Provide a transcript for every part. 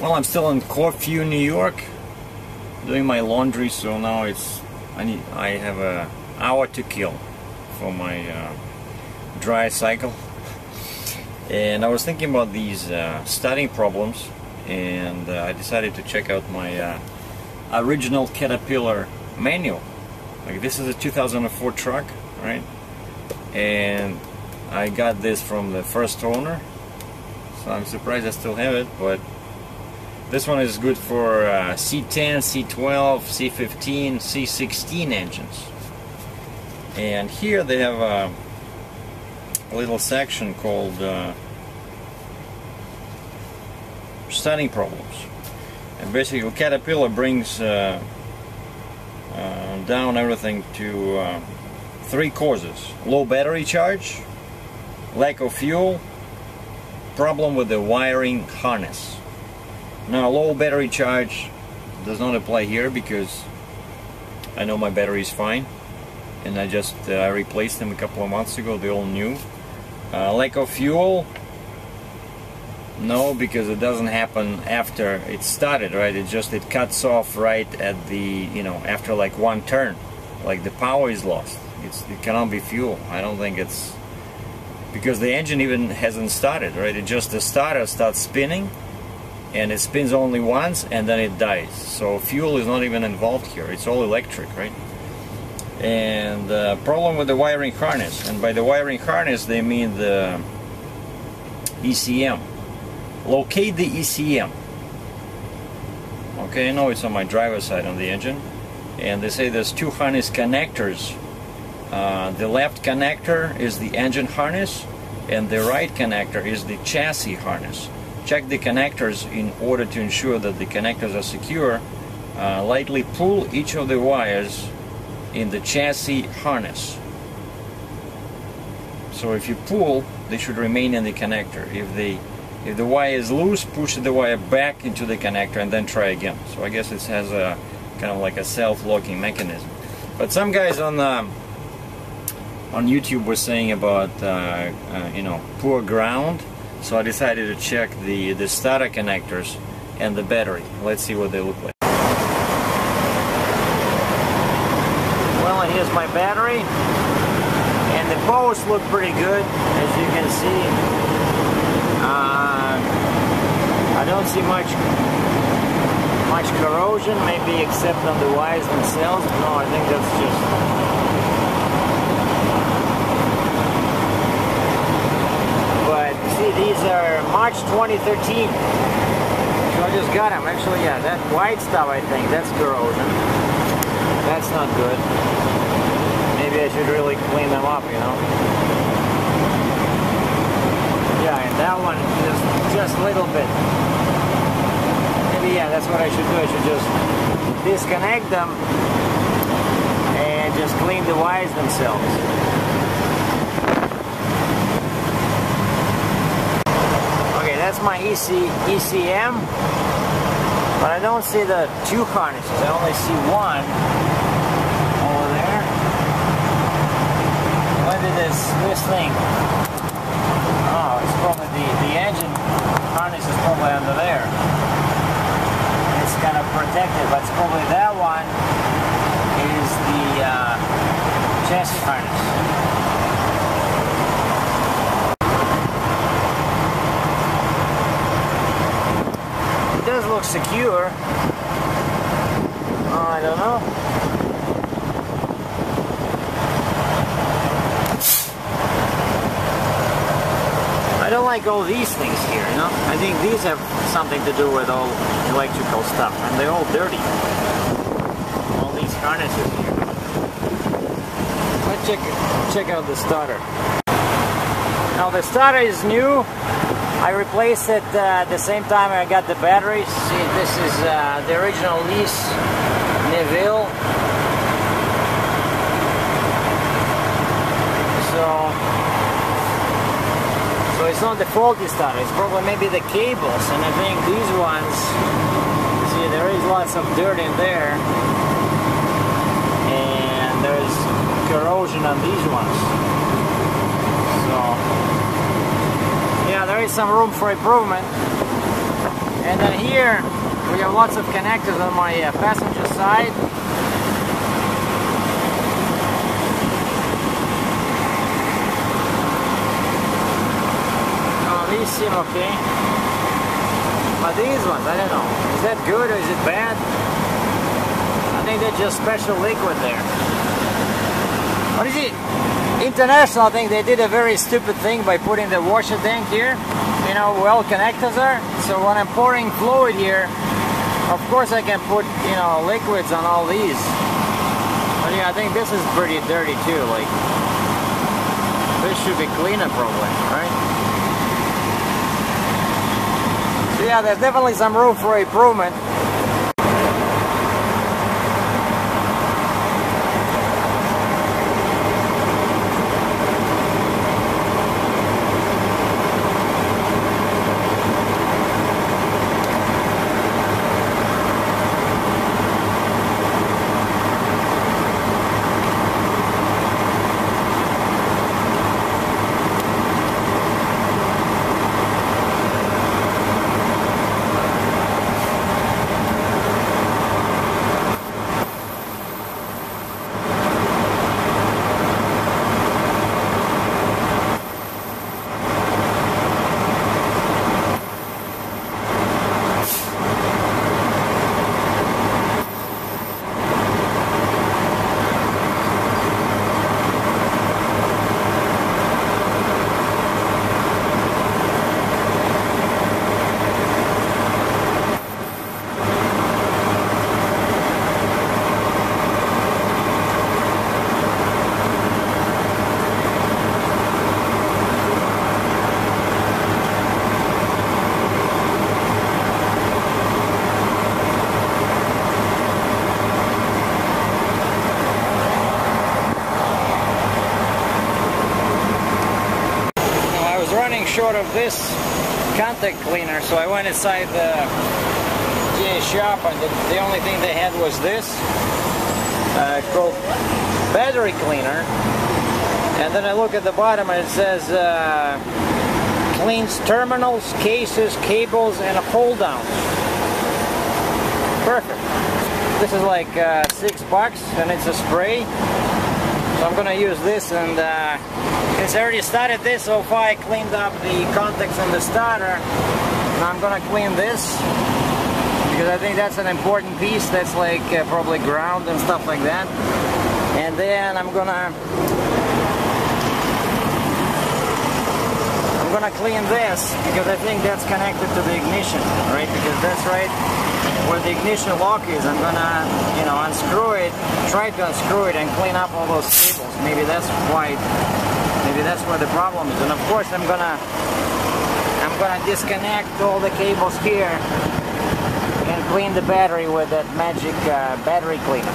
Well, I'm still in Corfu, New York, doing my laundry, so now I have an hour to kill for my dry cycle. And I was thinking about these starting problems, and I decided to check out my original Caterpillar manual. Like, this is a 2004 truck, right? And I got this from the first owner, so I'm surprised I still have it. But this one is good for C10, C12, C15, C16 engines. And here they have a little section called starting problems. And basically Caterpillar brings down everything to 3 causes: low battery charge, lack of fuel, problem with the wiring harness. Now, low battery charge does not apply here because I know my battery is fine, and I replaced them a couple of months ago. They're all new. Lack of fuel, no, because it doesn't happen after it started, right? It cuts off right at the, after like one turn, like the power is lost. It cannot be fuel. I don't think it's because the engine even hasn't started, right? It just, the starter starts spinning, and it spins only once and then it dies. So fuel is not even involved here. It's all electric, right? And problem with the wiring harness, and by the wiring harness they mean the ECM. Locate the ECM. Okay, I know it's on my driver's side on the engine, and they say there's 2 harness connectors. The left connector is the engine harness, and the right connector is the chassis harness. Check the connectors in order to ensure that the connectors are secure. Lightly pull each of the wires in the chassis harness. So if you pull, they should remain in the connector. If the wire is loose, push the wire back into the connector and then try again. So I guess it has a kind of like a self-locking mechanism. But some guys on YouTube were saying about poor ground. So I decided to check the starter connectors and the battery. Let's see what they look like. Well, here's my battery, and the posts look pretty good, as you can see. I don't see much corrosion, maybe except on the wires themselves. No, I think that's just... These are March 2013, so I just got them. Actually, yeah, that white stuff, I think, that's corrosion. That's not good. Maybe I should really clean them up, Yeah, and that one, just a little bit. Maybe, yeah, that's what I should do. I should just disconnect them and just clean the wires themselves. That's my ECM, but I don't see the 2 harnesses. I only see one over there. Maybe this thing. Oh, it's probably the engine harness is probably under there. It's kind of protected, but it's probably that one is the chassis harness. It does look secure. I don't know. I don't like all these things here, I think these have something to do with all electrical stuff, and they're all dirty. All these harnesses here. Let's check out the starter. Now the starter is new. I replaced it at the same time I got the batteries. See, this is the original lease Neville. So it's not the faulty starter, it's probably maybe the cables, and I think these ones, see, there is lots of dirt in there, and there's corrosion on these ones. So yeah, there is some room for improvement. And then here we have lots of connectors on my passenger side. Oh, these seem okay. But these ones, I don't know. Is that good or is it bad? I think they're just special liquid there. What is it? International, I think they did a very stupid thing by putting the washer tank here. You know, well connectors are. So when I'm pouring fluid here, of course I can put, you know, liquids on all these. But yeah, I think this is pretty dirty too. Like, this should be cleaner probably, right? So yeah, there's definitely some room for improvement. Short of this contact cleaner, so I went inside the GA shop, and the only thing they had was this called battery cleaner. And then I look at the bottom and it says cleans terminals, cases, cables, and hold downs. Perfect. This is like $6 and it's a spray. So I'm gonna use this, and since I already started this, so far I cleaned up the contacts on the starter. Now I'm gonna clean this, because I think that's an important piece. That's like probably ground and stuff like that. And then I'm gonna clean this, because I think that's connected to the ignition, right? Because that's right where the ignition lock is. I'm gonna, you know, unscrew it, try to unscrew it and clean up all those cables. Maybe that's why, maybe that's where the problem is. And of course I'm gonna disconnect all the cables here and clean the battery with that magic battery cleaner.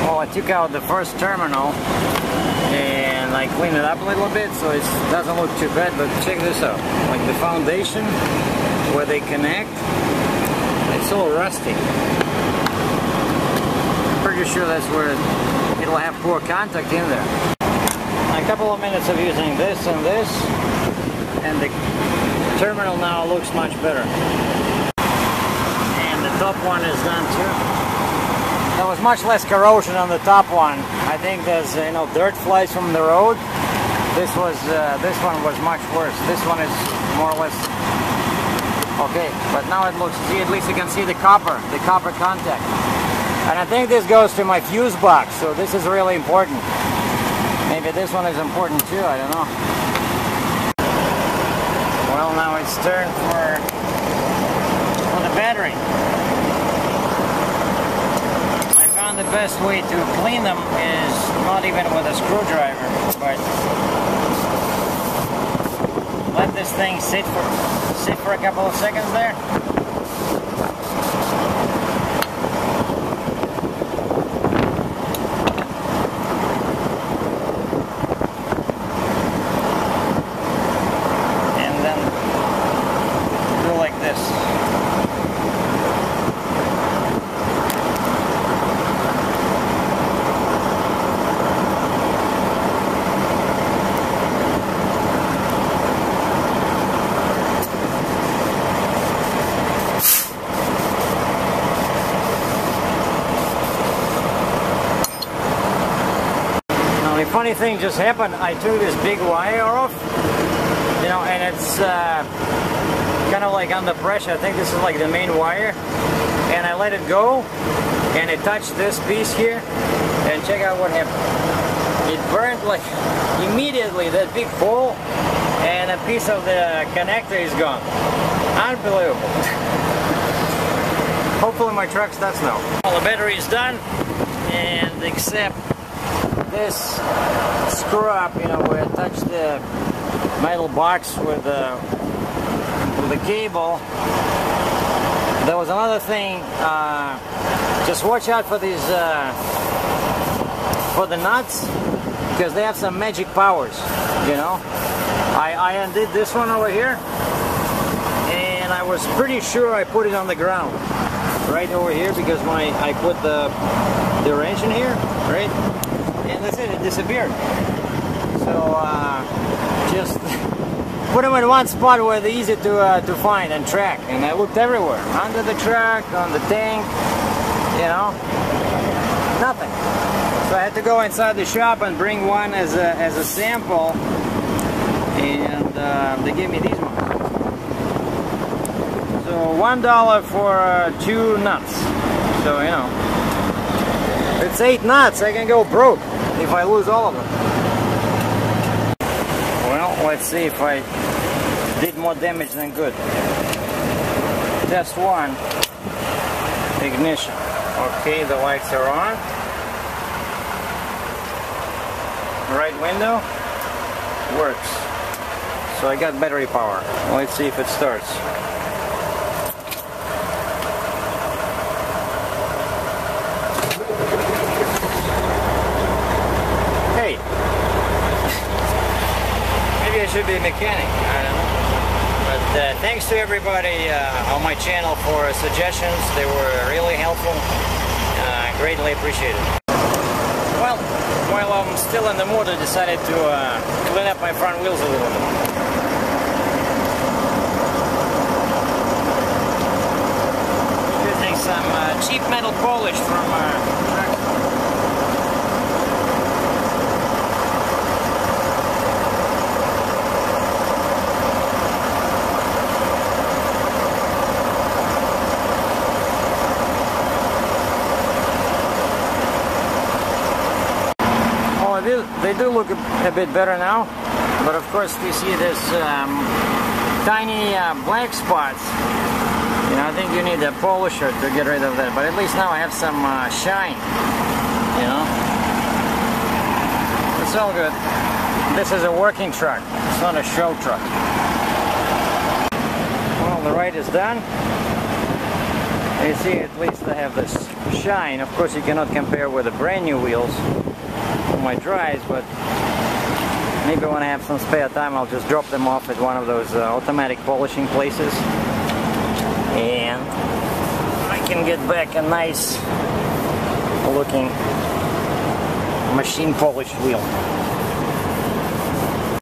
Well, I took out the first terminal and I cleaned it up a little bit, so it doesn't look too bad. But check this out, like the foundation where they connect, it's all rusty. Pretty sure that's where it'll have poor contact in there. A couple of minutes of using this, and the terminal now looks much better. And the top one is done too. There was much less corrosion on the top one. I think there's, you know, dirt flies from the road. This one was much worse. This one is more or less okay, but now it looks, see, at least you can see the copper contact. And I think this goes to my fuse box, so this is really important. Maybe this one is important too, I don't know. Well, now it's turn for the battery. I found the best way to clean them is not even with a screwdriver, but let this thing sit for a couple of seconds there. And then do like this. funny thing just happened. I took this big wire off, you know, and it's kind of like under pressure. I think this is like the main wire, and I let it go, and it touched this piece here, and check out what happened. It burned like immediately, that big hole, and a piece of the connector is gone. Unbelievable. Hopefully my truck starts now. Well, the battery is done, and except this screw up, you know, where I touch the metal box with the cable. There was another thing. Just watch out for these for the nuts, because they have some magic powers, you know. I undid this one over here, and I was pretty sure I put it on the ground right over here, because I put the wrench in here, right, and that's it, it disappeared. So just put them in one spot where they're easy to find and track, and I looked everywhere, under the truck, on the tank, you know, nothing. So I had to go inside the shop and bring one as a sample, and they gave me these ones. So $1 for 2 nuts. So, you know, it's 8 nuts. I can go broke if I lose all of them. Well, let's see if I did more damage than good. Just one. Ignition. Okay, the lights are on. Right window works. So I got battery power. Let's see if it starts. Hey, maybe I should be a mechanic. I don't know. But thanks to everybody on my channel for suggestions. They were really helpful. Greatly appreciated. Well, while I'm still in the mood, I decided to clean up my front wheels a little bit. Using some cheap metal polish from they do look a bit better now, but of course we see this tiny black spots. You know, I think you need a polisher to get rid of that, but at least now I have some shine, you know. It's all good. This is a working truck, it's not a show truck. Well, the ride is done. You see, at least I have this shine. Of course you cannot compare with the brand new wheels on my drives, but maybe when I have some spare time I'll just drop them off at one of those automatic polishing places, and I can get back a nice looking machine polished wheel.